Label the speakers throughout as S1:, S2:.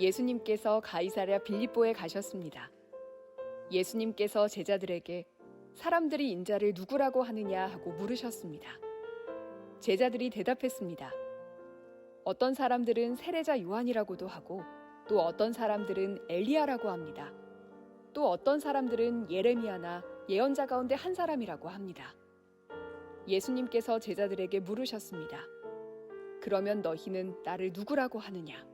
S1: 예수님께서 가이사랴 빌립보에 가셨습니다. 예수님께서 제자들에게 사람들이 인자를 누구라고 하느냐 하고 물으셨습니다. 제자들이 대답했습니다. 어떤 사람들은 세례자 요한이라고도 하고 또 어떤 사람들은 엘리야라고 합니다. 또 어떤 사람들은 예레미야나 예언자 가운데 한 사람이라고 합니다. 예수님께서 제자들에게 물으셨습니다. 그러면 너희는 나를 누구라고 하느냐?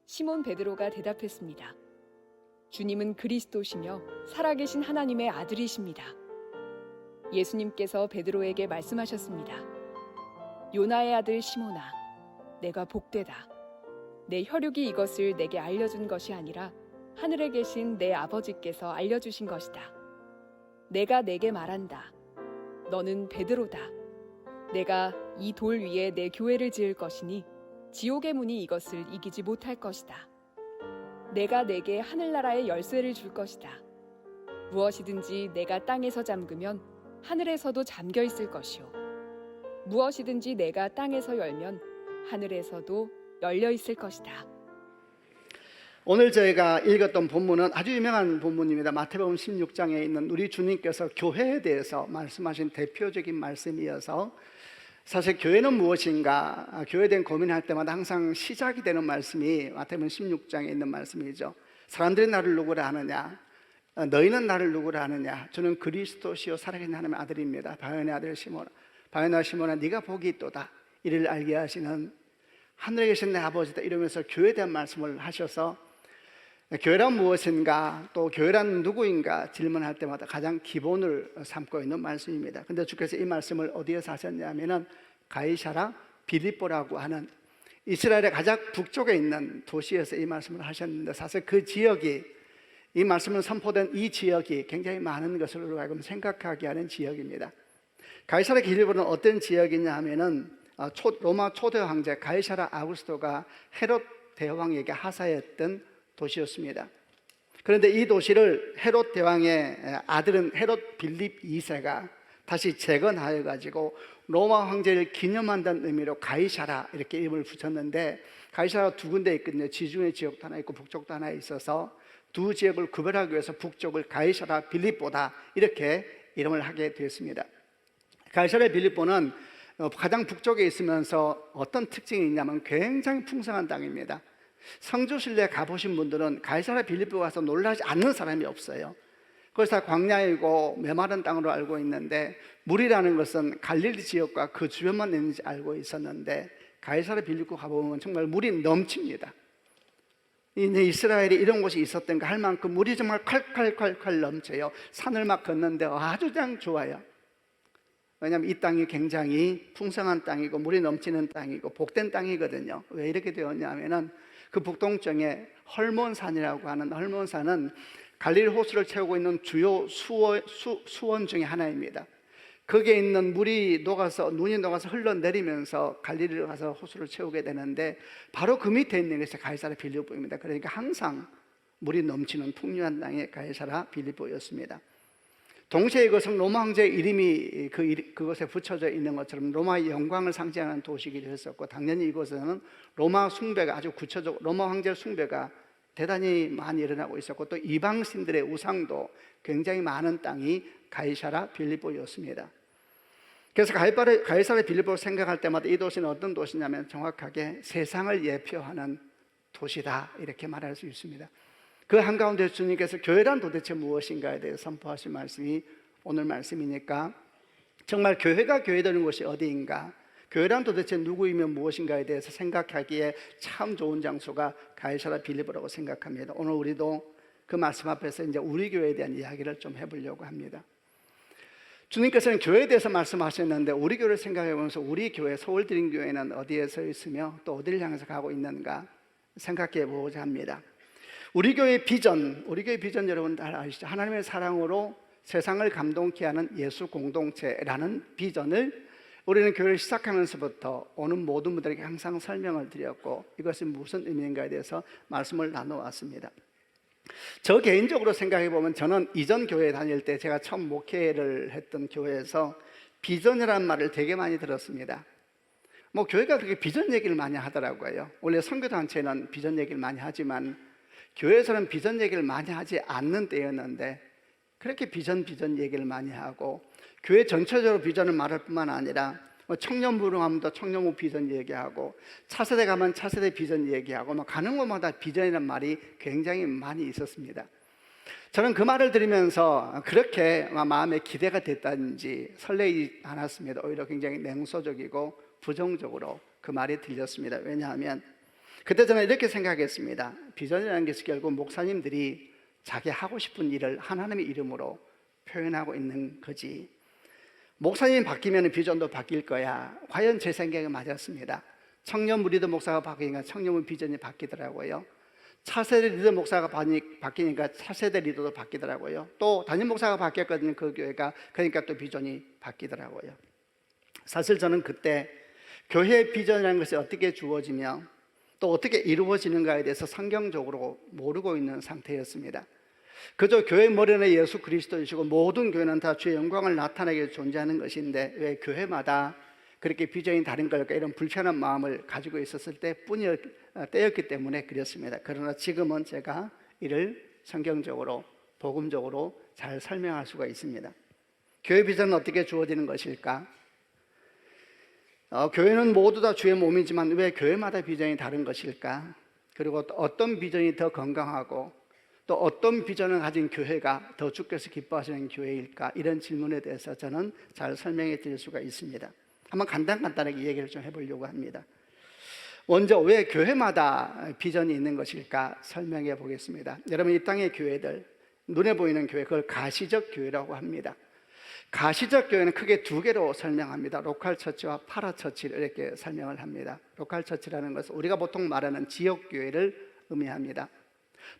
S1: 시몬 베드로가 대답했습니다. 주님은 그리스도시며 살아계신 하나님의 아들이십니다. 예수님께서 베드로에게 말씀하셨습니다. 요나의 아들 시몬아, 내가 복되다. 내 혈육이 이것을 내게 알려준 것이 아니라 하늘에 계신 내 아버지께서 알려주신 것이다. 내가 내게 말한다. 너는 베드로다. 내가 이 돌 위에 내 교회를 지을 것이니 지옥의 문이 이것을 이기지 못할 것이다. 내가 내게 하늘나라의 열쇠를 줄 것이다. 무엇이든지 내가 땅에서 잠그면 하늘에서도 잠겨 있을 것이요. 무엇이든지 내가 땅에서 열면 하늘에서도 열려 있을 것이다.
S2: 오늘 저희가 읽었던 본문은 아주 유명한 본문입니다. 마태복음 16장에 있는 우리 주님께서 교회에 대해서 말씀하신 대표적인 말씀이어서 사실 교회는 무엇인가, 교회에 대한 고민할 때마다 항상 시작이 되는 말씀이 마태복음 16장에 있는 말씀이죠. 사람들이 나를 누구라 하느냐, 너희는 나를 누구라 하느냐, 저는 그리스도시요 살아계신 하나님의 아들입니다. 바요의 아들 시몬아, 바요나 시몬아 네가 복이 있도다. 이를 알게 하시는 하늘에 계신 내 아버지다. 이러면서 교회에 대한 말씀을 하셔서 교회란 무엇인가, 또 교회란 누구인가 질문할 때마다 가장 기본을 삼고 있는 말씀입니다. 근데 주께서 이 말씀을 어디에서 하셨냐면은 가이사랴 빌립보라고 하는 이스라엘의 가장 북쪽에 있는 도시에서 이 말씀을 하셨는데, 사실 그 지역이, 이 말씀을 선포된 이 지역이 굉장히 많은 것을 우리가 지금 생각하게 하는 지역입니다. 가이사랴 빌립보는 어떤 지역이냐 하면은 로마 초대 황제 가이사랴 아우구스토가 헤롯 대왕에게 하사했던 도시였습니다. 그런데 이 도시를 헤롯 대왕의 아들은 헤롯 빌립 2세가 다시 재건하여 가지고 로마 황제를 기념한다는 의미로 가이사랴 이렇게 이름을 붙였는데, 가이사랴 두 군데 있거든요. 지중해 지역도 하나 있고 북쪽도 하나 있어서 두 지역을 구별하기 위해서 북쪽을 가이사랴 빌립보다 이렇게 이름을 하게 되었습니다. 가이사랴 빌립보는 가장 북쪽에 있으면서 어떤 특징이 있냐면 굉장히 풍성한 땅입니다. 성주순례 가보신 분들은 가이사랴 빌립보 가서 놀라지 않는 사람이 없어요. 그래서 다 광야이고 메마른 땅으로 알고 있는데, 물이라는 것은 갈릴리 지역과 그 주변만 있는지 알고 있었는데 가이사랴 빌립보 가보면 정말 물이 넘칩니다. 이스라엘에 이런 곳이 있었던가 할 만큼 물이 정말 콸콸콸콸 넘쳐요. 산을 막 걷는데 아주 그냥 좋아요. 왜냐하면 이 땅이 굉장히 풍성한 땅이고 물이 넘치는 땅이고 복된 땅이거든요. 왜 이렇게 되었냐면은 그 북동쪽에 헐몬산이라고 하는, 헐몬산은 갈릴리 호수를 채우고 있는 주요 수원 중에 하나입니다. 거기에 있는 물이 녹아서, 눈이 녹아서 흘러내리면서 갈릴리로 가서 호수를 채우게 되는데, 바로 그 밑에 있는 것이 가이사랴 빌립보입니다. 그러니까 항상 물이 넘치는 풍요한 땅의 가이사랴 빌립보였습니다. 동시에 이것은 로마 황제의 이름이 그것에 붙여져 있는 것처럼 로마의 영광을 상징하는 도시이기도 했었고, 당연히 이곳에는 로마 숭배가 아주 구체적으로, 로마 황제 숭배가 대단히 많이 일어나고 있었고, 또 이방신들의 우상도 굉장히 많은 땅이 가이사랴 빌립보였습니다. 그래서 가이사랴 빌립보를 생각할 때마다 이 도시는 어떤 도시냐면 정확하게 세상을 예표하는 도시다 이렇게 말할 수 있습니다. 그 한가운데 주님께서 교회란 도대체 무엇인가에 대해 선포하신 말씀이 오늘 말씀이니까, 정말 교회가 교회되는 곳이 어디인가, 교회란 도대체 누구이면 무엇인가에 대해서 생각하기에 참 좋은 장소가 가이사랴 빌립보라고 생각합니다. 오늘 우리도 그 말씀 앞에서 이제 우리 교회에 대한 이야기를 좀 해보려고 합니다. 주님께서는 교회에 대해서 말씀하셨는데, 우리 교회를 생각해 보면서 우리 교회, 서울드림교회는 어디에 서 있으며 또 어디를 향해서 가고 있는가 생각해 보고자 합니다. 우리 교회의 비전 여러분 다 아시죠? 하나님의 사랑으로 세상을 감동케 하는 예수 공동체라는 비전을 우리는 교회를 시작하면서부터 오는 모든 분들에게 항상 설명을 드렸고, 이것이 무슨 의미인가에 대해서 말씀을 나눠왔습니다. 저 개인적으로 생각해 보면, 저는 이전 교회에 다닐 때 제가 처음 목회를 했던 교회에서 비전이라는 말을 되게 많이 들었습니다. 뭐 교회가 그렇게 비전 얘기를 많이 하더라고요. 원래 선교단체는 비전 얘기를 많이 하지만 교회에서는 비전 얘기를 많이 하지 않는 때였는데 그렇게 비전 얘기를 많이 하고 교회 전체적으로 비전을 말할 뿐만 아니라 뭐 청년부로 하면 또 청년부 비전 얘기하고 차세대 가면 차세대 비전 얘기하고 막 가는 곳마다 비전이라는 말이 굉장히 많이 있었습니다. 저는 그 말을 들으면서 그렇게 마음에 기대가 됐다든지 설레지 않았습니다. 오히려 굉장히 냉소적이고 부정적으로 그 말이 들렸습니다. 왜냐하면 그때 저는 이렇게 생각했습니다. 비전이라는 것이 결국 목사님들이 자기 하고 싶은 일을 하나님의 이름으로 표현하고 있는 거지, 목사님이 바뀌면 비전도 바뀔 거야. 과연 제 생각이 맞았습니다. 청년부 리더 목사가 바뀌니까 청년부 비전이 바뀌더라고요. 차세대 리더 목사가 바뀌니까 차세대 리더도 바뀌더라고요. 또 담임 목사가 바뀌었거든요. 그 교회가. 그러니까 또 비전이 바뀌더라고요. 사실 저는 그때 교회의 비전이라는 것이 어떻게 주어지며 또 어떻게 이루어지는가에 대해서 성경적으로 모르고 있는 상태였습니다. 그저 교회 머리는 예수 그리스도이시고 모든 교회는 다 주의 영광을 나타내게 존재하는 것인데 왜 교회마다 그렇게 비전이 다른 걸까, 이런 불편한 마음을 가지고 있었을 때였기 때문에 그랬습니다. 그러나 지금은 제가 이를 성경적으로 복음적으로 잘 설명할 수가 있습니다. 교회 비전은 어떻게 주어지는 것일까? 교회는 모두 다 주의 몸이지만 왜 교회마다 비전이 다른 것일까? 그리고 또 어떤 비전이 더 건강하고 또 어떤 비전을 가진 교회가 더 주께서 기뻐하시는 교회일까? 이런 질문에 대해서 저는 잘 설명해 드릴 수가 있습니다. 한번 간단하게 얘기를 좀 해보려고 합니다. 먼저 왜 교회마다 비전이 있는 것일까 설명해 보겠습니다. 여러분, 이 땅의 교회들, 눈에 보이는 교회, 그걸 가시적 교회라고 합니다. 가시적 교회는 크게 두 개로 설명합니다. 로컬 처치와 파라 처치를 이렇게 설명을 합니다. 로컬 처치라는 것은 우리가 보통 말하는 지역 교회를 의미합니다.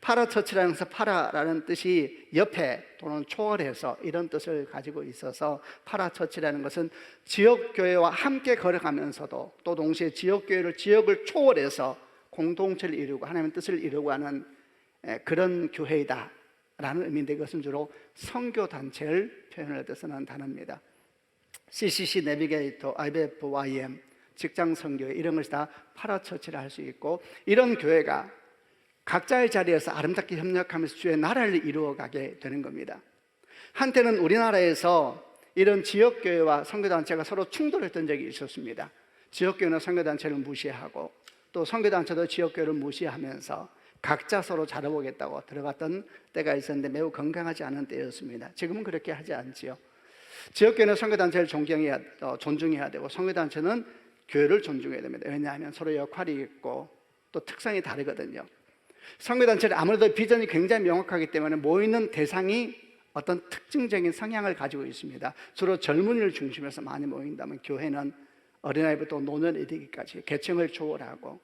S2: 파라 처치라는 것은 파라라는 뜻이 옆에 또는 초월해서 이런 뜻을 가지고 있어서 파라 처치라는 것은 지역 교회와 함께 걸어가면서도 또 동시에 지역을 초월해서 공동체를 이루고 하나님의 뜻을 이루고 하는 그런 교회이다 라는 의미인데, 이것은 주로 선교단체를 표현할 때 쓰는 단어입니다. CCC, 내비게이터, IBF, YM, 직장선교회 이런 것이 다 파라처치를 할 수 있고, 이런 교회가 각자의 자리에서 아름답게 협력하면서 주의 나라를 이루어가게 되는 겁니다. 한때는 우리나라에서 이런 지역교회와 선교단체가 서로 충돌했던 적이 있었습니다. 지역교회는 선교단체를 무시하고 또 선교단체도 지역교회를 무시하면서 각자 서로 잘해보겠다고 들어갔던 때가 있었는데 매우 건강하지 않은 때였습니다. 지금은 그렇게 하지 않지요. 지역교회는 선교단체를 존중해야 되고 선교단체는 교회를 존중해야 됩니다. 왜냐하면 서로 역할이 있고 또 특성이 다르거든요. 선교단체는 아무래도 비전이 굉장히 명확하기 때문에 모이는 대상이 어떤 특징적인 성향을 가지고 있습니다. 주로 젊은이를 중심해서 많이 모인다면 교회는 어린아이부터 노년에 이르기까지 계층을 초월하고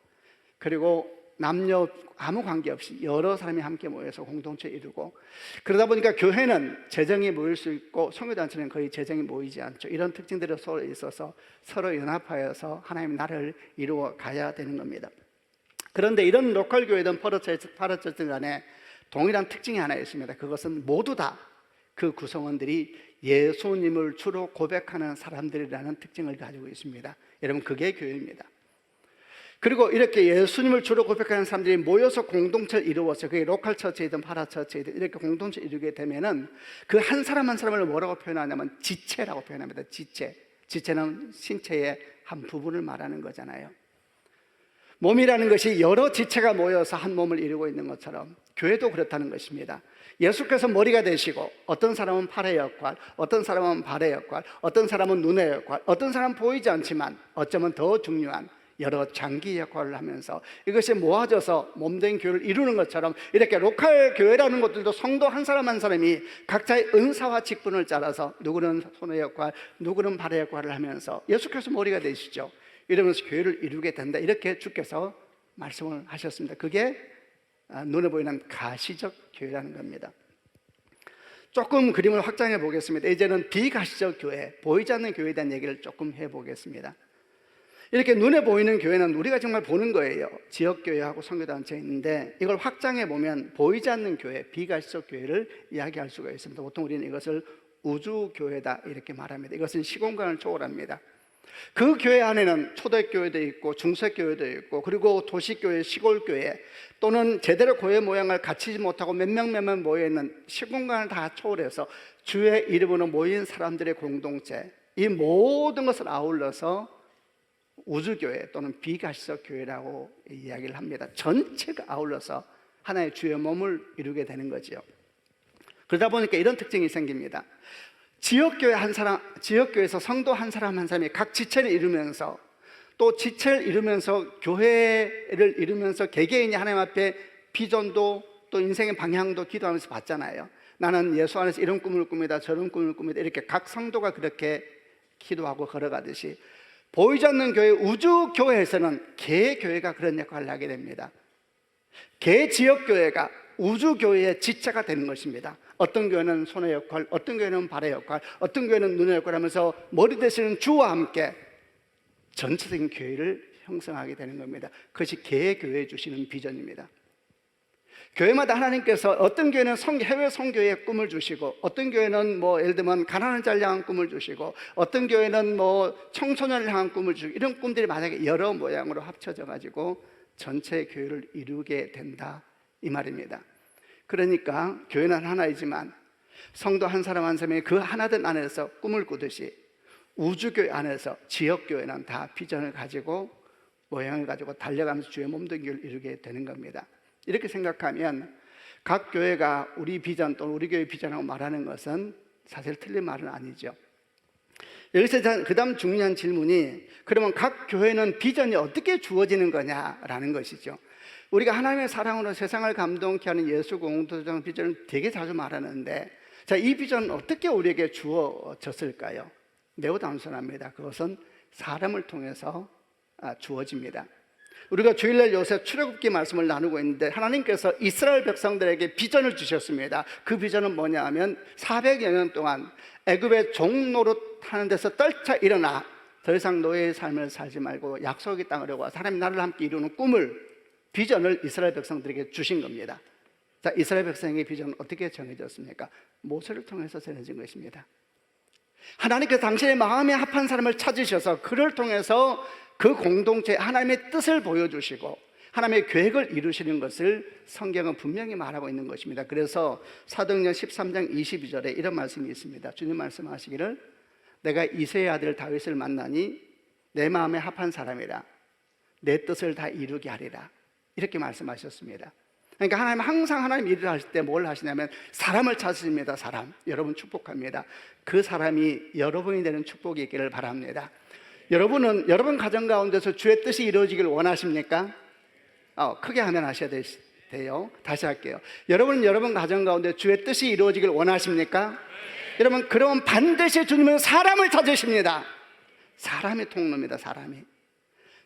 S2: 그리고 남녀 아무 관계없이 여러 사람이 함께 모여서 공동체 이루고, 그러다 보니까 교회는 재정이 모일 수 있고 선교단체는 거의 재정이 모이지 않죠. 이런 특징들이 서로 있어서 서로 연합하여서 하나님의 나라를 이루어 가야 되는 겁니다. 그런데 이런 로컬 교회든 파라처치 간에 동일한 특징이 하나 있습니다. 그것은 모두 다 그 구성원들이 예수님을 주로 고백하는 사람들이라는 특징을 가지고 있습니다. 여러분, 그게 교회입니다. 그리고 이렇게 예수님을 주로 고백하는 사람들이 모여서 공동체를 이루어서 그게 로컬 처치이든 파라처치이든 이렇게 공동체를 이루게 되면은 그 한 사람 한 사람을 뭐라고 표현하냐면 지체라고 표현합니다. 지체는 신체의 한 부분을 말하는 거잖아요. 몸이라는 것이 여러 지체가 모여서 한 몸을 이루고 있는 것처럼 교회도 그렇다는 것입니다. 예수께서 머리가 되시고 어떤 사람은 팔의 역할, 어떤 사람은 발의 역할, 어떤 사람은 눈의 역할, 어떤 사람은 보이지 않지만 어쩌면 더 중요한 여러 장기 역할을 하면서 이것이 모아져서 몸된 교회를 이루는 것처럼 이렇게 로컬 교회라는 것들도 성도 한 사람 한 사람이 각자의 은사와 직분을 따라서 누구는 손의 역할, 누구는 발의 역할을 하면서 예수께서 머리가 되시죠. 이러면서 교회를 이루게 된다, 이렇게 주께서 말씀을 하셨습니다. 그게 눈에 보이는 가시적 교회라는 겁니다. 조금 그림을 확장해 보겠습니다. 이제는 비가시적 교회, 보이지 않는 교회에 대한 얘기를 조금 해보겠습니다. 이렇게 눈에 보이는 교회는 우리가 정말 보는 거예요. 지역교회하고 선교단체 있는데 이걸 확장해 보면 보이지 않는 교회, 비가시적 교회를 이야기할 수가 있습니다. 보통 우리는 이것을 우주교회다 이렇게 말합니다. 이것은 시공간을 초월합니다. 그 교회 안에는 초대교회도 있고 중소교회도 있고 그리고 도시교회, 시골교회 또는 제대로 교회 모양을 갖추지 못하고 몇 명 모여있는 시공간을 다 초월해서 주의 이름으로 모인 사람들의 공동체, 이 모든 것을 아울러서 우주교회 또는 비가시적 교회라고 이야기를 합니다. 전체가 아울러서 하나의 주의 몸을 이루게 되는 거죠. 그러다 보니까 이런 특징이 생깁니다. 지역교회에서 성도 한 사람 한 사람이 각 지체를 이루면서 또 지체를 이루면서 교회를 이루면서 개개인이 하나님 앞에 비전도 또 인생의 방향도 기도하면서 받잖아요. 나는 예수 안에서 이런 꿈을 꿉니다, 저런 꿈을 꿉니다. 이렇게 각 성도가 그렇게 기도하고 걸어가듯이 보이지 않는 교회, 우주교회에서는 개교회가 그런 역할을 하게 됩니다. 개지역교회가 우주교회의 지체가 되는 것입니다. 어떤 교회는 손의 역할, 어떤 교회는 발의 역할, 어떤 교회는 눈의 역할 하면서 머리 되시는 주와 함께 전체적인 교회를 형성하게 되는 겁니다. 그것이 개교회에 주시는 비전입니다. 교회마다 하나님께서 어떤 교회는 해외 선교의 꿈을 주시고, 어떤 교회는 예를 들면 가난한 자를 향한 꿈을 주시고, 어떤 교회는 청소년을 향한 꿈을 주시고, 이런 꿈들이 만약에 여러 모양으로 합쳐져 가지고 전체 교회를 이루게 된다 이 말입니다. 그러니까 교회는 하나이지만 성도 한 사람 한 사람이 그 하나된 안에서 꿈을 꾸듯이 우주교회 안에서 지역교회는 다 비전을 가지고 모양을 가지고 달려가면서 주의 몸뚱이를 이루게 되는 겁니다. 이렇게 생각하면 각 교회가 우리 비전 또는 우리 교회 비전이라고 말하는 것은 사실 틀린 말은 아니죠. 여기서 그 다음 중요한 질문이, 그러면 각 교회는 비전이 어떻게 주어지는 거냐라는 것이죠. 우리가 하나님의 사랑으로 세상을 감동케 하는 예수 공동체 비전을 되게 자주 말하는데, 자, 이 비전은 어떻게 우리에게 주어졌을까요? 매우 단순합니다. 그것은 사람을 통해서 주어집니다. 우리가 주일날 요새 출애굽기 말씀을 나누고 있는데, 하나님께서 이스라엘 백성들에게 비전을 주셨습니다. 그 비전은 뭐냐 하면 400여 년 동안 애굽의 종노릇하는 데서 떨쳐 일어나 더 이상 노예의 삶을 살지 말고 약속의 땅으로 와 사람이 나를 함께 이루는 꿈을, 비전을 이스라엘 백성들에게 주신 겁니다. 자, 이스라엘 백성에게 비전은 어떻게 정해졌습니까? 모세를 통해서 정해진 것입니다. 하나님께서 당신의 마음에 합한 사람을 찾으셔서 그를 통해서 그 공동체에 하나님의 뜻을 보여주시고 하나님의 계획을 이루시는 것을 성경은 분명히 말하고 있는 것입니다. 그래서 사도행전 13장 22절에 이런 말씀이 있습니다. 주님 말씀하시기를, 내가 이새의 아들 다윗을 만나니 내 마음에 합한 사람이라, 내 뜻을 다 이루게 하리라, 이렇게 말씀하셨습니다. 그러니까 하나님 항상 하나님 일을 하실 때 뭘 하시냐면 사람을 찾으십니다. 사람, 여러분 축복합니다. 그 사람이 여러분이 되는 축복이 있기를 바랍니다. 여러분은 여러분 가정 가운데서 주의 뜻이 이루어지길 원하십니까? 크게 하면 하셔야 돼요. 다시 할게요. 여러분은 여러분 가정 가운데 주의 뜻이 이루어지길 원하십니까? 여러분, 그러면 반드시 주님은 사람을 찾으십니다. 사람이 통로입니다. 사람이.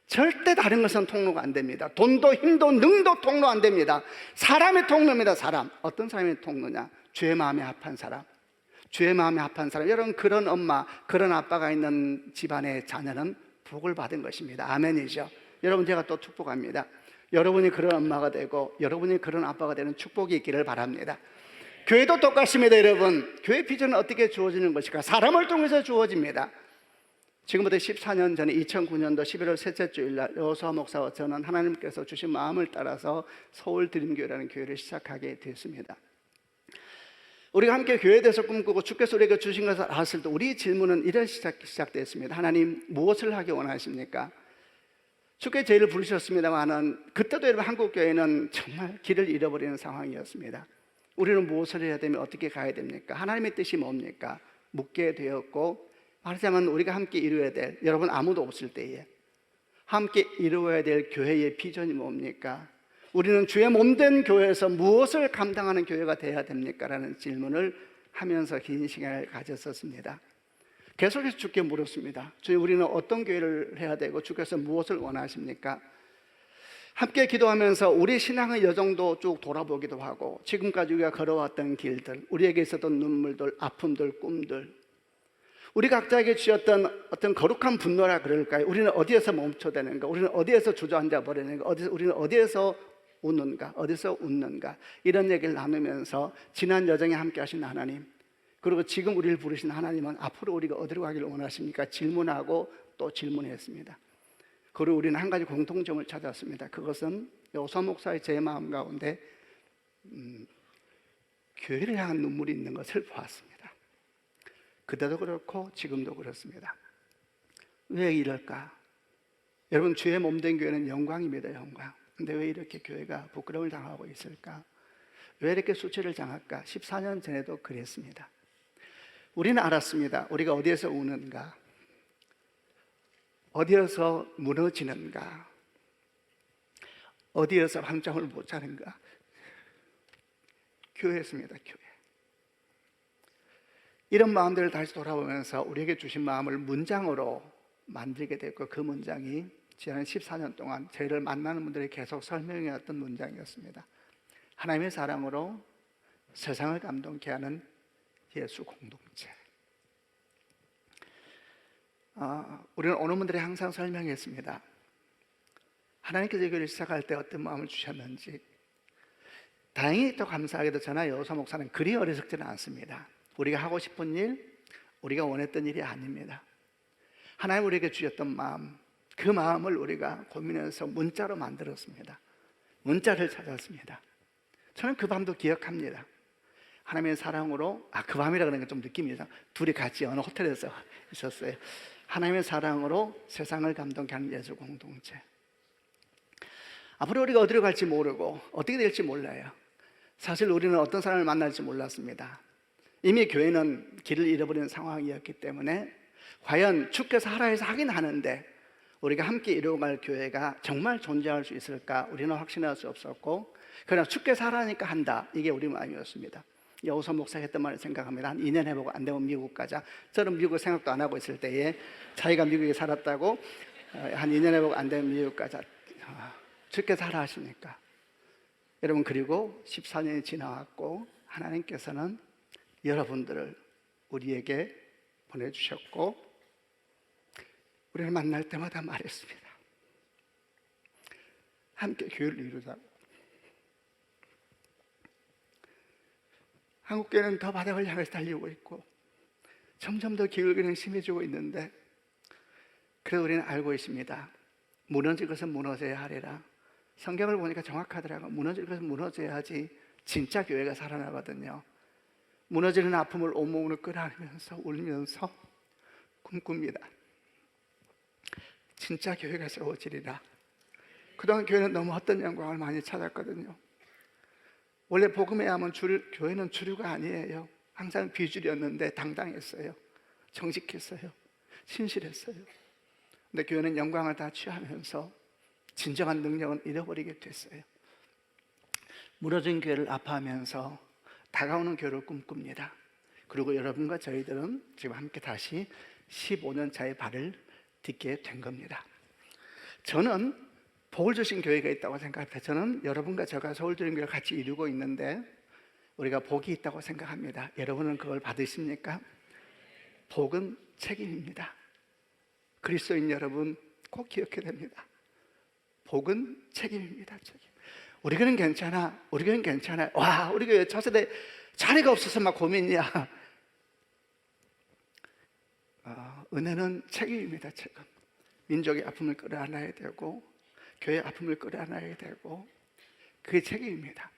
S2: 절대 다른 것은 통로가 안 됩니다. 돈도 힘도 능도 통로 안 됩니다. 사람이 통로입니다. 사람. 어떤 사람이 통로냐? 주의 마음에 합한 사람. 주의 마음에 합한 사람. 여러분, 그런 엄마, 그런 아빠가 있는 집안의 자녀는 복을 받은 것입니다. 아멘이죠. 여러분, 제가 또 축복합니다. 여러분이 그런 엄마가 되고 여러분이 그런 아빠가 되는 축복이 있기를 바랍니다. 교회도 똑같습니다. 여러분, 교회 비전은 어떻게 주어지는 것일까? 사람을 통해서 주어집니다. 지금부터 14년 전에 2009년도 11월 셋째 주일날 여호수아 목사와 저는 하나님께서 주신 마음을 따라서 서울 드림교회라는 교회를 시작하게 됐습니다. 우리가 함께 교회에 대해서 꿈꾸고 주께서 우리에게 주신 것을 알았을 때 우리 질문은 이런 시작됐습니다. 하나님, 무엇을 하기 원하십니까? 주께 저희를 부르셨습니다만은 그때도 여러분, 한국교회는 정말 길을 잃어버리는 상황이었습니다. 우리는 무엇을 해야 되면 어떻게 가야 됩니까? 하나님의 뜻이 뭡니까? 묻게 되었고, 말하자면 우리가 함께 이루어야 될, 여러분 아무도 없을 때에 함께 이루어야 될 교회의 비전이 뭡니까? 우리는 주의 몸된 교회에서 무엇을 감당하는 교회가 되어야 됩니까? 라는 질문을 하면서 긴 시간을 가졌었습니다. 계속해서 주께 물었습니다. 주님, 우리는 어떤 교회를 해야 되고 주께서 무엇을 원하십니까? 함께 기도하면서 우리 신앙의 여정도 쭉 돌아보기도 하고, 지금까지 우리가 걸어왔던 길들, 우리에게 있었던 눈물들, 아픔들, 꿈들, 우리 각자에게 주셨던 어떤 거룩한 분노라 그럴까요? 우리는 어디에서 멈춰대는가? 우리는 어디에서 주저앉아 버리는가? 우리는 어디에서 웃는가? 어디서 웃는가? 이런 얘기를 나누면서 지난 여정에 함께 하신 하나님, 그리고 지금 우리를 부르신 하나님은 앞으로 우리가 어디로 가기를 원하십니까? 질문하고 또 질문했습니다. 그리고 우리는 한 가지 공통점을 찾았습니다. 그것은 여호사 목사의 제 마음 가운데 교회를 향한 눈물이 있는 것을 보았습니다. 그때도 그렇고 지금도 그렇습니다. 왜 이럴까? 여러분, 주의 몸된 교회는 영광입니다. 영광. 근데 왜 이렇게 교회가 부끄러움을 당하고 있을까? 왜 이렇게 수치를 당할까? 14년 전에도 그랬습니다. 우리는 알았습니다. 우리가 어디에서 우는가? 어디에서 무너지는가? 어디에서 밤잠을 못 자는가? 교회였습니다. 교회. 이런 마음들을 다시 돌아보면서 우리에게 주신 마음을 문장으로 만들게 됐고, 그 문장이 지난 14년 동안 저희를 만나는 분들이 계속 설명해왔던 문장이었습니다. 하나님의 사랑으로 세상을 감동케 하는 예수 공동체. 우리는 오는 분들이 항상 설명했습니다. 하나님께서 이 교회를 시작할 때 어떤 마음을 주셨는지. 다행히 또 감사하게도 저나 여호사 목사는 그리 어리석지는 않습니다. 우리가 하고 싶은 일, 우리가 원했던 일이 아닙니다. 하나님 우리에게 주셨던 마음, 그 마음을 우리가 고민해서 문자로 만들었습니다. 문자를 찾았습니다. 저는 그 밤도 기억합니다. 하나님의 사랑으로, 그 밤이라 그러는 게 좀 느낌이 이상. 둘이 같이 어느 호텔에서 있었어요. 하나님의 사랑으로 세상을 감동케 하는 예수 공동체. 앞으로 우리가 어디로 갈지 모르고 어떻게 될지 몰라요. 사실 우리는 어떤 사람을 만날지 몰랐습니다. 이미 교회는 길을 잃어버린 상황이었기 때문에 과연 주께서 하라 해서 하긴 하는데 우리가 함께 이루어갈 교회가 정말 존재할 수 있을까? 우리는 확신할 수 없었고, 그러나 주께서 하라니까 한다. 이게 우리 마음이었습니다. 여호사 목사가 했던 말을 생각합니다. 한 2년 해보고 안 되면 미국 가자. 저는 미국 생각도 안 하고 있을 때에 자기가 미국에 살았다고 한 2년 해보고 안 되면 미국 가자. 주께서 하라 하시니까. 여러분, 그리고 14년이 지나왔고 하나님께서는 여러분들을 우리에게 보내주셨고 우리를 만날 때마다 말했습니다. 함께 교회를 이루자고. 한국교회는 더 바닥을 향해서 달리고 있고 점점 더 기울기는 심해지고 있는데, 그래도 우리는 알고 있습니다. 무너질 것은 무너져야 하리라. 성경을 보니까 정확하더라고요. 무너질 것은 무너져야지 진짜 교회가 살아나거든요. 무너지는 아픔을 온몸으로 끌어안으면서 울면서 꿈꿉니다. 진짜 교회가 세워지리라. 그동안 교회는 너무 헛된 영광을 많이 찾았거든요. 원래 복음에 하면 교회는 주류가 아니에요. 항상 비주류였는데 당당했어요. 정직했어요. 신실했어요. 근데 교회는 영광을 다 취하면서 진정한 능력은 잃어버리게 됐어요. 무너진 교회를 아파하면서 다가오는 교회를 꿈꿉니다. 그리고 여러분과 저희들은 지금 함께 다시 15년 차의 발을 딛게 된 겁니다. 저는 복을 주신 교회가 있다고 생각합니다. 저는 여러분과 제가 서울주님교회를 같이 이루고 있는데 우리가 복이 있다고 생각합니다. 여러분은 그걸 받으십니까? 복은 책임입니다. 그리스도인 여러분 꼭 기억해야 됩니다. 복은 책임입니다. 책임. 우리 교회는 괜찮아. 우리 교회는 괜찮아. 와, 우리 교회 차세대 자리가 없어서 막 고민이야. 은혜는 책임입니다. 책임. 민족의 아픔을 끌어안아야 되고 교회의 아픔을 끌어안아야 되고 그게 책임입니다.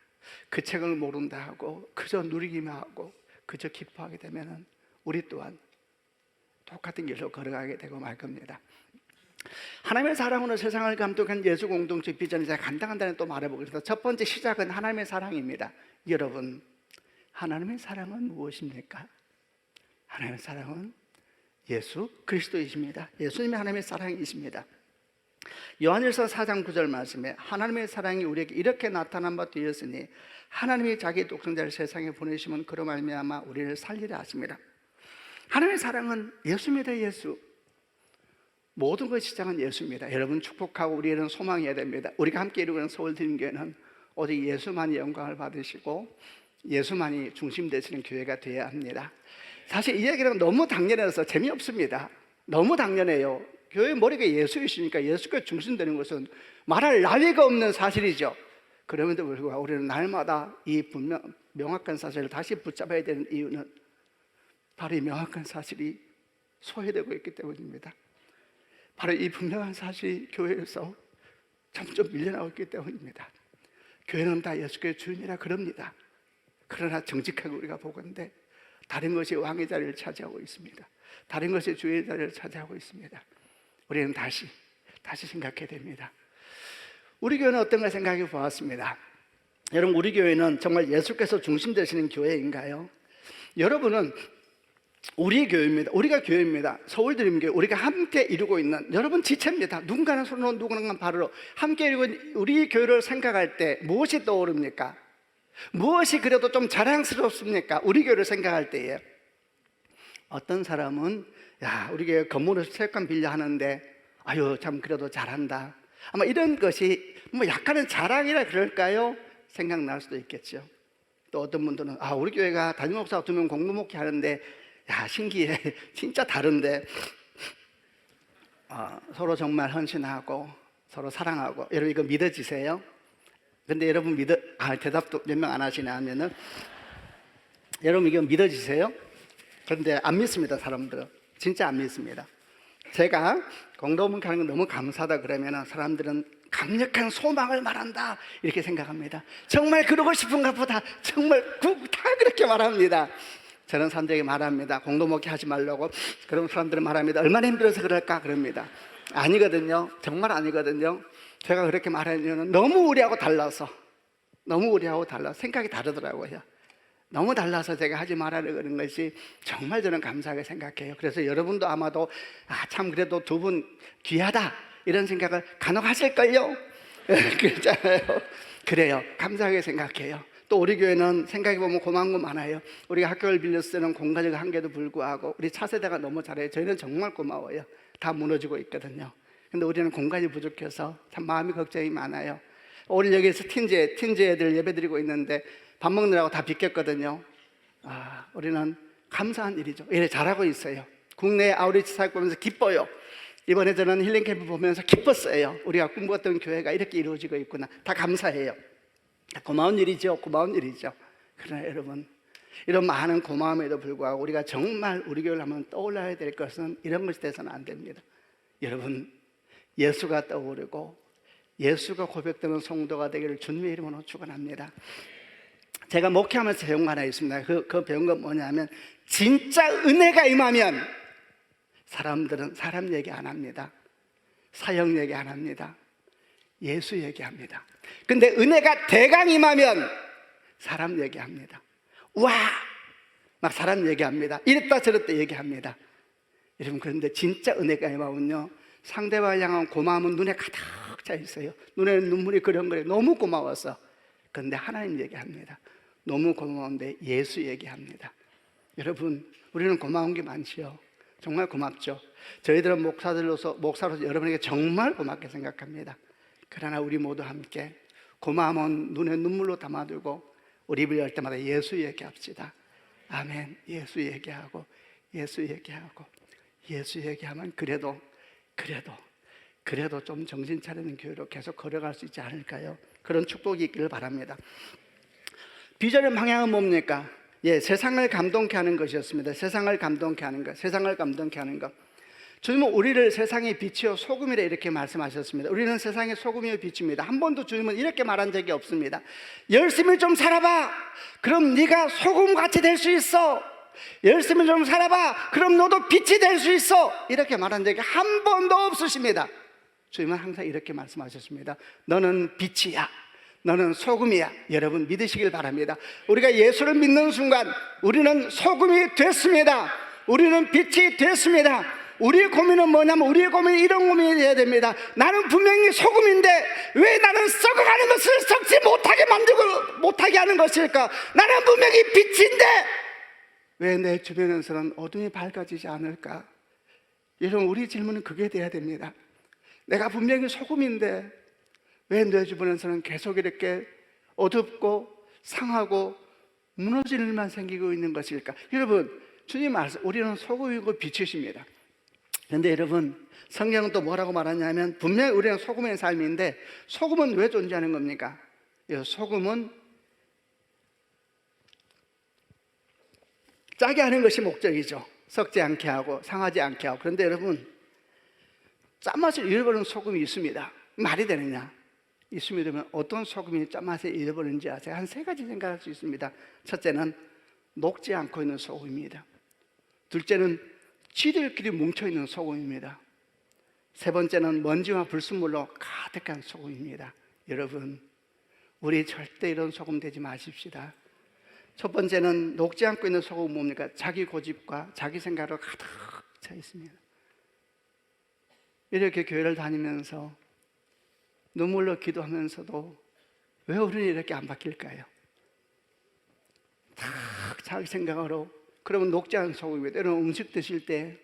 S2: 그 책임을 모른다 하고 그저 누리기만 하고 그저 기뻐하게 되면 우리 또한 똑같은 길로 걸어가게 되고 말 겁니다. 하나님의 사랑으로 세상을 감독한 예수 공동체 비전을 제가 간단히 또 말해보겠습니다. 첫 번째 시작은 하나님의 사랑입니다. 여러분, 하나님의 사랑은 무엇입니까? 하나님의 사랑은 예수 그리스도이십니다. 예수님이 하나님의 사랑이십니다. 요한일서 4장 9절 말씀에 하나님의 사랑이 우리에게 이렇게 나타난 바 되었으니 하나님이 자기 독생자를 세상에 보내시면 그로 말미암아 우리를 살리라 하십니다. 하나님의 사랑은 예수입니다. 예수. 모든 것의 시작은 예수입니다. 여러분 축복하고 우리는 소망해야 됩니다. 우리가 함께 이루고 있는 서울드림교회는 오직 예수만이 영광을 받으시고 예수만이 중심 되시는 교회가 되어야 합니다. 사실 이 이야기는 너무 당연해서 재미없습니다. 너무 당연해요. 교회 머리가 예수이시니까 예수가 중심되는 것은 말할 나위가 없는 사실이죠. 그럼에도 불구하고 우리는 날마다 이 명확한 사실을 다시 붙잡아야 되는 이유는 바로 이 명확한 사실이 소외되고 있기 때문입니다. 바로 이 분명한 사실이 교회에서 점점 밀려나고 있기 때문입니다. 교회는 다 예수께서 주인이라 그럽니다. 그러나 정직하게 우리가 보건대 다른 것이 왕의 자리를 차지하고 있습니다. 다른 것이 주의 자리를 차지하고 있습니다. 우리는 다시 생각해야 됩니다. 우리 교회는 어떤가 생각해 보았습니다. 여러분, 우리 교회는 정말 예수께서 중심 되시는 교회인가요? 여러분은 우리 교회입니다. 우리가 교회입니다. 서울드림교회, 우리가 함께 이루고 있는 여러분 지체입니다. 누군가는 손으로 누군가는 발으로 함께 이루고 있는 우리 교회를 생각할 때 무엇이 떠오릅니까? 무엇이 그래도 좀 자랑스럽습니까? 우리 교회를 생각할 때에 어떤 사람은 야, 우리 교회 건물을 체육관 빌려 하는데 아유 참 그래도 잘한다, 아마 이런 것이 뭐 약간은 자랑이라 그럴까요? 생각날 수도 있겠죠. 또 어떤 분들은 아, 우리 교회가 담임 목사가 2명 공동 목회 하는데 야, 신기해. 진짜 다른데 서로 정말 헌신하고 서로 사랑하고. 여러분 이거 믿어지세요? 근데 여러분 대답도 몇 명 안 하시네 하면은 여러분 이거 믿어지세요? 그런데 안 믿습니다. 사람들은 진짜 안 믿습니다. 제가 공동목회 하는 건 너무 감사하다 그러면 사람들은 강력한 소망을 말한다 이렇게 생각합니다. 정말 그러고 싶은가 보다. 정말 다 그렇게 말합니다. 저는 사람들에게 말합니다. 공동목회 하지 말라고. 그럼 사람들은 말합니다. 얼마나 힘들어서 그럴까 그럽니다. 아니거든요. 정말 아니거든요. 제가 그렇게 말하는 이유는 너무 우리하고 달라서 생각이 다르더라고요. 너무 달라서 제가 하지 말라고 그런 것이 정말 저는 감사하게 생각해요. 그래서 여러분도 아마도 참 그래도 두 분 귀하다 이런 생각을 간혹 하실걸요? 그렇잖아요. 그래요. 감사하게 생각해요. 또 우리 교회는 생각해보면 고마운 거 많아요. 우리가 학교를 빌려 쓰는 공간적 한계도 불구하고 우리 차세대가 너무 잘해요. 저희는 정말 고마워요. 다 무너지고 있거든요. 근데 우리는 공간이 부족해서 참 마음이 걱정이 많아요. 오늘 여기서 틴즈 애들 예배 드리고 있는데 밥 먹느라고 다 비켰거든요. 우리는 감사한 일이죠. 이래 잘하고 있어요. 국내 아우리치 사역 보면서 기뻐요. 이번에 저는 힐링 캠프 보면서 기뻤어요. 우리가 꿈꿨던 교회가 이렇게 이루어지고 있구나. 다 감사해요. 고마운 일이죠. 고마운 일이죠. 그러나 여러분, 이런 많은 고마움에도 불구하고 우리가 정말 우리 교회를 한번 떠올라야 될 것은 이런 것이 돼서는 안 됩니다. 여러분, 예수가 떠오르고 예수가 고백되는 성도가 되기를 주님의 이름으로 축원합니다. 제가 목회하면서 배운 거 하나 있습니다. 그 배운 건 뭐냐면 진짜 은혜가 임하면 사람들은 사람 얘기 안 합니다. 사역 얘기 안 합니다. 예수 얘기합니다. 근데 은혜가 대강 임하면 사람 얘기합니다. 와! 막 사람 얘기합니다. 이랬다 저랬다 얘기합니다. 여러분, 그런데 진짜 은혜가 임하면요, 상대방을 향한 고마움은 눈에 가득 차 있어요. 눈에 눈물이 그렁그렁. 너무 고마워서. 그런데 하나님 얘기합니다. 너무 고마운데 예수 얘기합니다. 여러분, 우리는 고마운 게 많지요. 정말 고맙죠. 저희들은 목사로서 여러분에게 정말 고맙게 생각합니다. 그러나 우리 모두 함께 고마움은 눈에 눈물로 담아두고 우리 입을 열 때마다 예수 얘기합시다. 아멘. 예수 얘기하고 예수 얘기하고 예수 얘기하면 그래도 좀 정신 차리는 교회로 계속 걸어갈 수 있지 않을까요? 그런 축복이 있기를 바랍니다. 비전의 방향은 뭡니까? 세상을 감동케 하는 것이었습니다. 세상을 감동케 하는 것. 주님은 우리를 세상의 빛이요 소금이라 이렇게 말씀하셨습니다. 우리는 세상의 소금이요 빛입니다. 한 번도 주님은 이렇게 말한 적이 없습니다. 열심히 좀 살아봐. 그럼 네가 소금같이 될 수 있어. 열심히 좀 살아봐. 그럼 너도 빛이 될 수 있어. 이렇게 말한 적이 한 번도 없으십니다. 주님은 항상 이렇게 말씀하셨습니다. 너는 빛이야. 너는 소금이야. 여러분 믿으시길 바랍니다. 우리가 예수를 믿는 순간 우리는 소금이 됐습니다. 우리는 빛이 됐습니다. 우리의 고민은 뭐냐면 우리의 고민은 이런 고민이 돼야 됩니다. 나는 분명히 소금인데 왜 나는 썩어가는 것을 썩지 못하게 하는 것일까? 나는 분명히 빛인데 왜 내 주변에서는 어둠이 밝아지지 않을까? 여러분, 우리 질문은 그게 돼야 됩니다. 내가 분명히 소금인데 왜 내 주변에서는 계속 이렇게 어둡고 상하고 무너질 일만 생기고 있는 것일까? 여러분, 주님 말씀, 우리는 소금이고 빛이십니다. 그런데 여러분, 성경은 또 뭐라고 말하냐면 분명히 우리는 소금의 삶인데 소금은 왜 존재하는 겁니까? 소금은 짜게 하는 것이 목적이죠. 썩지 않게 하고 상하지 않게 하고. 그런데 여러분, 짠맛을 잃어버리는 소금이 있습니다. 말이 되느냐? 있습니다만 어떤 소금이 짠맛을 잃어버리는지 아세요? 한 세 가지 생각할 수 있습니다. 첫째는 녹지 않고 있는 소금입니다. 둘째는 지들끼리 뭉쳐있는 소금입니다. 세 번째는 먼지와 불순물로 가득한 소금입니다. 여러분, 우리 절대 이런 소금 되지 마십시다. 첫 번째는 녹지 않고 있는 소금은 뭡니까? 자기 고집과 자기 생각으로 가득 차 있습니다. 이렇게 교회를 다니면서 눈물로 기도하면서도 왜 우리는 이렇게 안 바뀔까요? 다 자기 생각으로. 그러면 녹지 않은 소금입니다. 여러분, 음식 드실 때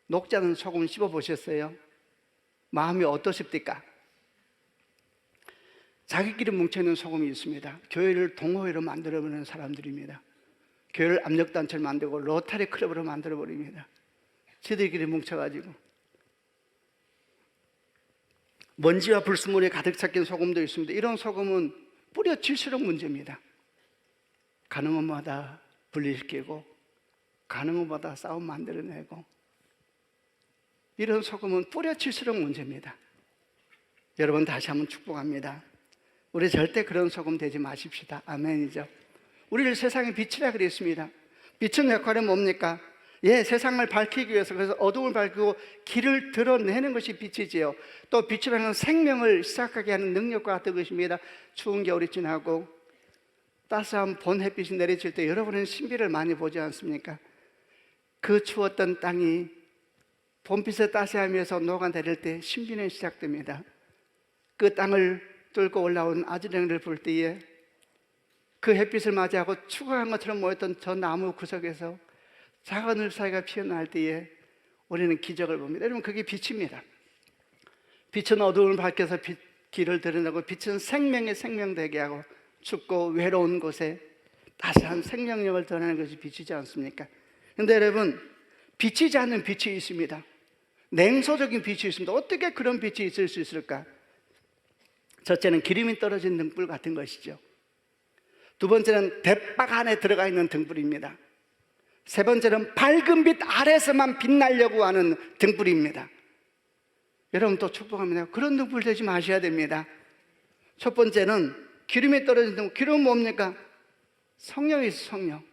S2: 녹지 않은 소금 씹어 보셨어요? 마음이 어떠십니까? 자기끼리 뭉쳐있는 소금이 있습니다. 교회를 동호회로 만들어버리는 사람들입니다. 교회를 압력단체를 만들고 로타리 클럽으로 만들어버립니다. 지들끼리 뭉쳐가지고. 먼지와 불순물이 가득 섞인 소금도 있습니다. 이런 소금은 뿌려칠수록 문제입니다. 가는 곳마다 분리시키고 가는 곳마다 싸움 만들어내고, 이런 소금은 뿌려칠수록 문제입니다. 여러분, 다시 한번 축복합니다. 우리 절대 그런 소금 되지 마십시다. 아멘이죠. 우리를 세상의 빛이라 그랬습니다. 빛은 역할은 뭡니까? 세상을 밝히기 위해서, 그래서 어둠을 밝히고 길을 드러내는 것이 빛이지요. 또 빛이라는 생명을 시작하게 하는 능력과 같은 것입니다. 추운 겨울이 지나고 따스한 본 햇빛이 내리칠 때 여러분은 신비를 많이 보지 않습니까? 그 추웠던 땅이 봄빛의 따스함에서 녹아내릴 때 신비는 시작됩니다. 그 땅을 뚫고 올라온 아즈랭이를 볼 때에 그 햇빛을 맞이하고 추가한 것처럼 모였던 저 나무 구석에서 작은 잎사귀가 피어날 때에 우리는 기적을 봅니다. 여러분, 그게 빛입니다. 빛은 어두움을 밝혀서 길을 드러내고, 빛은 생명의 생명되게 하고, 춥고 외로운 곳에 따스한 생명력을 드러내는 것이 빛이지 않습니까? 그런데 여러분, 비치지 않는 빛이 있습니다. 냉소적인 빛이 있습니다. 어떻게 그런 빛이 있을 수 있을까? 첫째는 기름이 떨어진 등불 같은 것이죠. 두 번째는 대박 안에 들어가 있는 등불입니다. 세 번째는 밝은 빛 아래서만 빛나려고 하는 등불입니다. 여러분, 또 축복합니다. 그런 등불 되지 마셔야 됩니다. 첫 번째는 기름이 떨어진 등불. 기름은 뭡니까? 성령이 있어, 성령.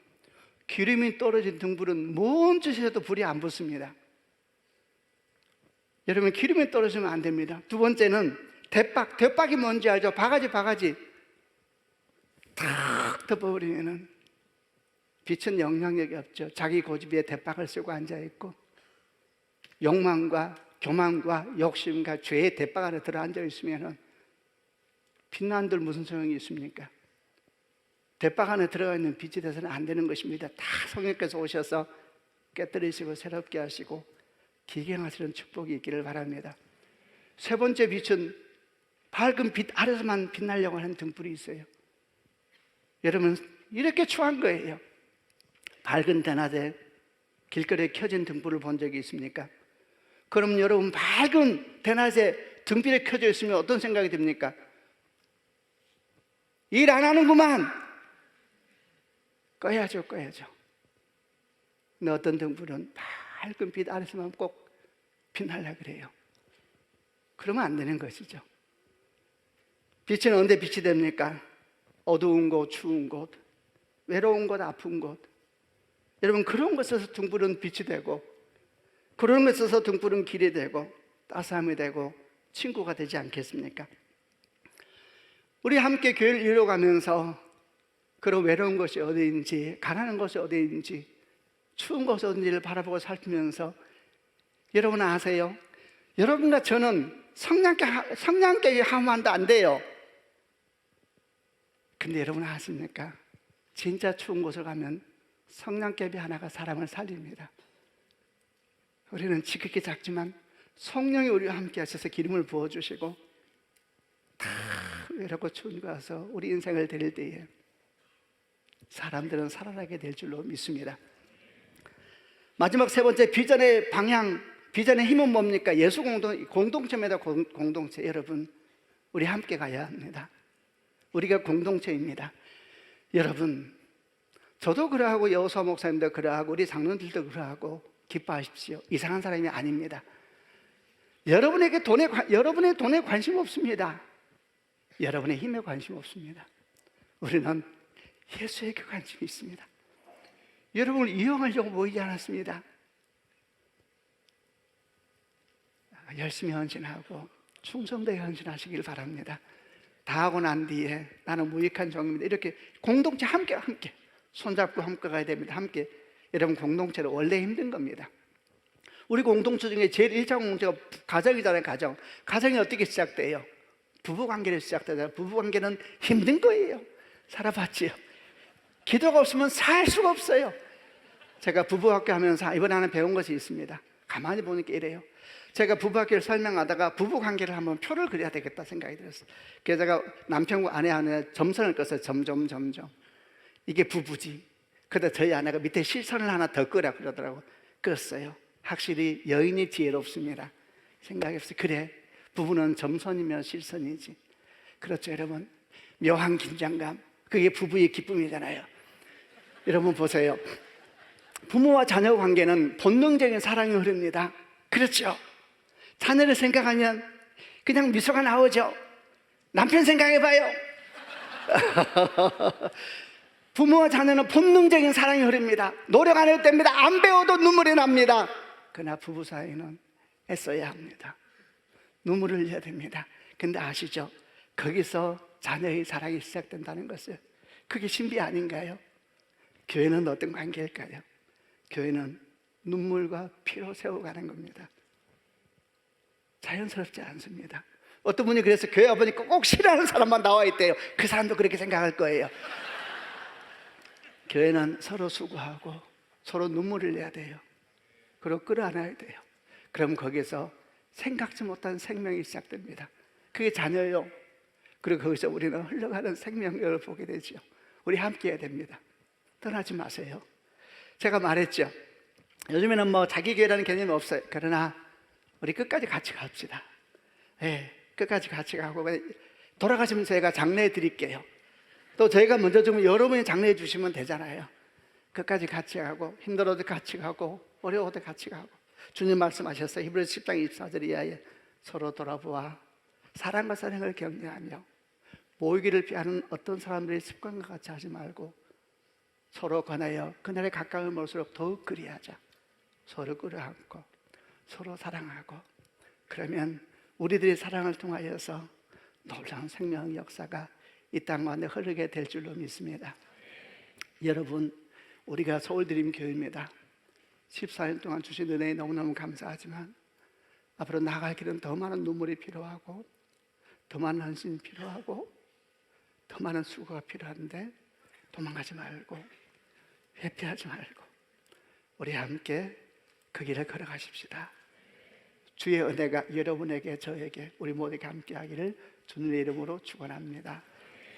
S2: 기름이 떨어진 등불은 뭔 짓이라도 불이 안 붙습니다. 여러분, 기름이 떨어지면 안 됩니다. 두 번째는 대박. 대박이 뭔지 알죠? 바가지 탁 덮어버리면은 빛은 영향력이 없죠. 자기 고집에 대박을 쓰고 앉아있고, 욕망과 교만과 욕심과 죄의 대박 안에 들어 앉아있으면 빛난들 무슨 소용이 있습니까? 대박 안에 들어가 있는 빛이 돼서는 안 되는 것입니다. 다 성령께서 오셔서 깨뜨리시고 새롭게 하시고 기경하시는 축복이 있기를 바랍니다. 세 번째 빛은 밝은 빛 아래서만 빛나려고 하는 등불이 있어요. 여러분, 이렇게 추한 거예요. 밝은 대낮에 길거리에 켜진 등불을 본 적이 있습니까? 그럼 여러분, 밝은 대낮에 등불이 켜져 있으면 어떤 생각이 듭니까? 일 안 하는구만. 꺼야죠. 근데 어떤 등불은 밝은 빛 아래서만 꼭 빛나려고 그래요. 그러면 안 되는 것이죠. 빛은 언제 빛이 됩니까? 어두운 곳, 추운 곳, 외로운 곳, 아픈 곳. 여러분, 그런 것에서 등불은 빛이 되고, 그런 것에서 등불은 길이 되고 따스함이 되고 친구가 되지 않겠습니까? 우리 함께 교회를 이루어가면서 그런 외로운 것이 어디인지, 가난한 것이 어디인지, 추운 것이 어딘지를 바라보고 살피면서, 여러분 아세요? 여러분과 저는 성냥개에 하면도 안 돼요. 근데 여러분 아십니까? 진짜 추운 곳을 가면 성냥개비 하나가 사람을 살립니다. 우리는 지극히 작지만 성령이 우리와 함께 하셔서 기름을 부어주시고 다 외롭고 추운 곳 가서 우리 인생을 드릴 때에 사람들은 살아나게 될 줄로 믿습니다. 마지막 세 번째, 비전의 방향, 비전의 힘은 뭡니까? 예수 공동체입니다. 공동체. 여러분, 우리 함께 가야 합니다. 우리가 공동체입니다. 여러분, 저도 그러하고 여호수아 목사님도 그러하고 우리 장로들도 그러하고 기뻐하십시오. 이상한 사람이 아닙니다. 여러분의 돈에 관심 없습니다. 여러분의 힘에 관심 없습니다. 우리는 예수에게 관심이 있습니다. 여러분을 이용하려고 모이지 않았습니다. 열심히 헌신하고 충성되게 헌신하시길 바랍니다. 다 하고 난 뒤에 나는 무익한 종입니다. 이렇게 공동체 함께 손잡고 함께 가야 됩니다. 함께. 여러분, 공동체는 원래 힘든 겁니다. 우리 공동체 중에 제일 1차 공동체가 가정이잖아요. 가정이 어떻게 시작돼요? 부부관계로 시작되잖아요. 부부관계는 힘든 거예요. 살아봤지요. 기도가 없으면 살 수가 없어요. 제가 부부학교 하면서 이번에 하나 배운 것이 있습니다. 가만히 보니까 이래요. 제가 부부학교를 설명하다가 부부관계를 한번 표를 그려야 되겠다 생각이 들었어요. 그래서 제가 남편과 아내 안에 점선을 껐어요. 점점. 이게 부부지. 그런데 저희 아내가 밑에 실선을 하나 더 끄라 그러더라고요. 껐어요. 확실히 여인이 지혜롭습니다. 생각했어요. 그래, 부부는 점선이면 실선이지. 그렇죠, 여러분. 묘한 긴장감, 그게 부부의 기쁨이잖아요. 여러분 보세요. 부모와 자녀 관계는 본능적인 사랑이 흐릅니다. 그렇죠. 자녀를 생각하면 그냥 미소가 나오죠. 남편 생각해봐요. 부모와 자녀는 본능적인 사랑이 흐릅니다. 노력 안 해도 됩니다. 안 배워도 눈물이 납니다. 그러나 부부 사이는 애써야 합니다. 눈물을 흘려야 됩니다. 근데 아시죠? 거기서 자녀의 사랑이 시작된다는 것을, 그게 신비 아닌가요? 교회는 어떤 관계일까요? 교회는 눈물과 피로 세워가는 겁니다. 자연스럽지 않습니다. 어떤 분이 그래서 교회 와보니까 꼭 싫어하는 사람만 나와 있대요. 그 사람도 그렇게 생각할 거예요. 교회는 서로 수고하고 서로 눈물을 내야 돼요. 그리고 끌어안아야 돼요. 그럼 거기서 생각지 못한 생명이 시작됩니다. 그게 자녀요. 그리고 거기서 우리는 흘러가는 생명력을 보게 되죠. 우리 함께 해야 됩니다. 떠나지 마세요. 제가 말했죠. 요즘에는 뭐 자기 교회라는 개념이 없어요. 그러나 우리 끝까지 같이 갑시다. 네, 끝까지 같이 가고 돌아가시면 제가 장례해 드릴게요. 또 저희가 먼저 주면 여러분이 장례해 주시면 되잖아요. 끝까지 같이 가고 힘들어도 같이 가고 어려워도 같이 가고. 주님 말씀하셨어요. 히브리서 10장 24절 이하에 서로 돌아보아 사랑과 사랑을 격려하며 모이기를 피하는 어떤 사람들의 습관과 같이 하지 말고 서로 권하여 그날에 가까운 몰수록 더욱 그리하자. 서로 끌어안고 서로 사랑하고, 그러면 우리들의 사랑을 통하여서 놀라운 생명 역사가 이 땅 가운데 흐르게 될 줄로 믿습니다. 여러분, 우리가 서울드림 교회입니다. 14년 동안 주신 은혜에 너무너무 감사하지만 앞으로 나아갈 길은 더 많은 눈물이 필요하고 더 많은 헌신이 필요하고 더 많은 수고가 필요한데 도망가지 말고 회피하지 말고 우리 함께 그 길을 걸어가십시다. 주의 은혜가 여러분에게 저에게 우리 모두에게 함께 하기를 주님의 이름으로 축원합니다.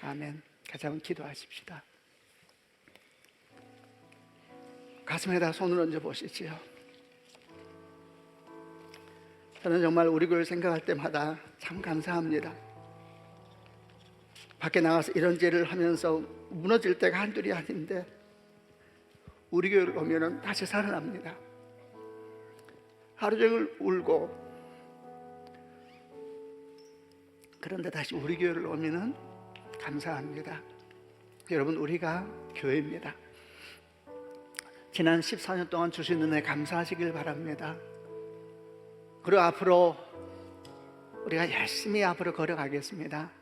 S2: 아멘. 같이 한번 기도하십시다. 가슴에다 손을 얹어 보시지요. 저는 정말 우리 교회를 생각할 때마다 참 감사합니다. 밖에 나가서 이런 죄를 하면서 무너질 때가 한둘이 아닌데 우리 교회를 오면 다시 살아납니다. 하루 종일 울고, 그런데 다시 우리 교회를 오면 감사합니다. 여러분, 우리가 교회입니다. 지난 14년 동안 주신 은혜 감사하시길 바랍니다. 그리고 앞으로 우리가 열심히 앞으로 걸어가겠습니다.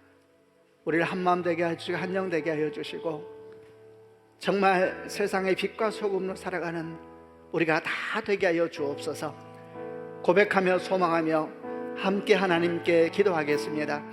S2: 우리를 한마음 되게 해주시고 한영 되게 하여 주시고 정말 세상의 빛과 소금으로 살아가는 우리가 다 되게 하여 주옵소서. 고백하며 소망하며 함께 하나님께 기도하겠습니다.